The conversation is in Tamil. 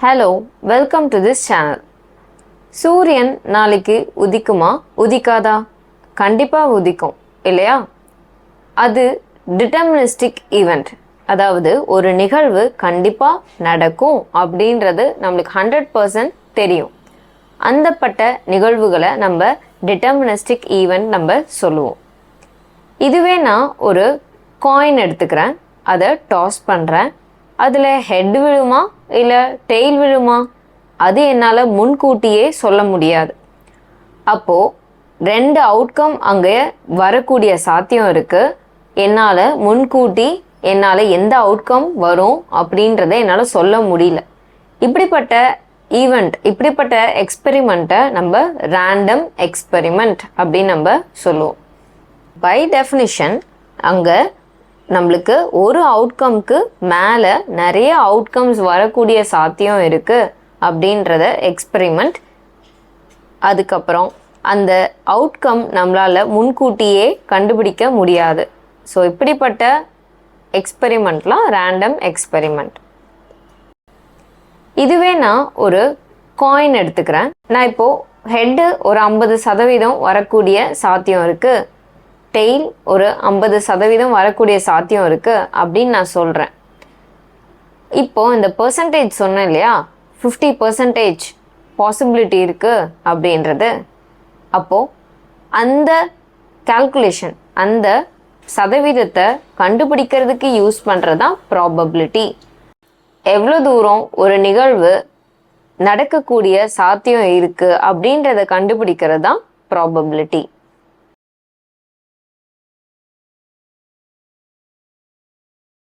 Hello, welcome to this channel. சூரியன் நாளைக்கு உதிக்குமா உதிக்காதா? கண்டிப்பாக உதிக்கும் இல்லையா? அது டிட்டர்மினிஸ்டிக் ஈவெண்ட், அதாவது ஒரு நிகழ்வு கண்டிப்பாக நடக்கும் அப்படின்றது நம்மளுக்கு 100% தெரியும். அந்தப்பட்ட நிகழ்வுகளை நம்ம டிட்டர்மினிஸ்டிக் ஈவெண்ட் நம்ம சொல்லுவோம். இதுவே நான் ஒரு காயின் எடுத்துக்கிறேன், அதை டாஸ் பண்ணுறேன். அதில் ஹெட் விழுமா இல்லை டெய்ல் விழுமா அது என்னால் முன்கூட்டியே சொல்ல முடியாது. அப்போது 2 அவுட்கம் அங்கே வரக்கூடிய சாத்தியம் இருக்குது. என்னால் முன்கூட்டி எந்த அவுட்கம் வரும் அப்படின்றத என்னால் சொல்ல முடியல. இப்படிப்பட்ட ஈவெண்ட், இப்படிப்பட்ட எக்ஸ்பெரிமெண்ட்டை நம்ம ரேண்டம் எக்ஸ்பெரிமெண்ட் அப்படின்னு நம்ம சொல்லுவோம். பை டெஃபினிஷன் அங்கே நம்மளுக்கு ஒரு அவுட்கம்க்கு மேலே நிறைய அவுட்கம்ஸ் வரக்கூடிய சாத்தியம் இருக்குது அப்படின்றத எக்ஸ்பெரிமெண்ட். அதுக்கப்புறம் அந்த அவுட்கம் நம்மளால் முன்கூட்டியே கண்டுபிடிக்க முடியாது. ஸோ இப்படிப்பட்ட எக்ஸ்பெரிமெண்ட்லாம் ரேண்டம் எக்ஸ்பெரிமெண்ட். இதுவே நான் ஒரு காயின் எடுத்துக்கிறேன். நான் இப்போது ஹெட்டு ஒரு 50% வரக்கூடிய சாத்தியம் இருக்குது, டெய்ல் ஒரு 50% வரக்கூடிய சாத்தியம் இருக்குது அப்படின்னு நான் சொல்கிறேன். இப்போது இந்த பர்சன்டேஜ் சொன்னேன் இல்லையா, 50% பாசிபிலிட்டி இருக்குது அப்படின்றது. அப்போது அந்த கால்குலேஷன், அந்த சதவீதத்தை கண்டுபிடிக்கிறதுக்கு யூஸ் பண்ணுறது தான் ப்ராபபிலிட்டி. எவ்வளோ தூரம் ஒரு நிகழ்வு நடக்கக்கூடிய சாத்தியம் இருக்குது அப்படின்றத கண்டுபிடிக்கிறது தான் ப்ராபபிலிட்டி.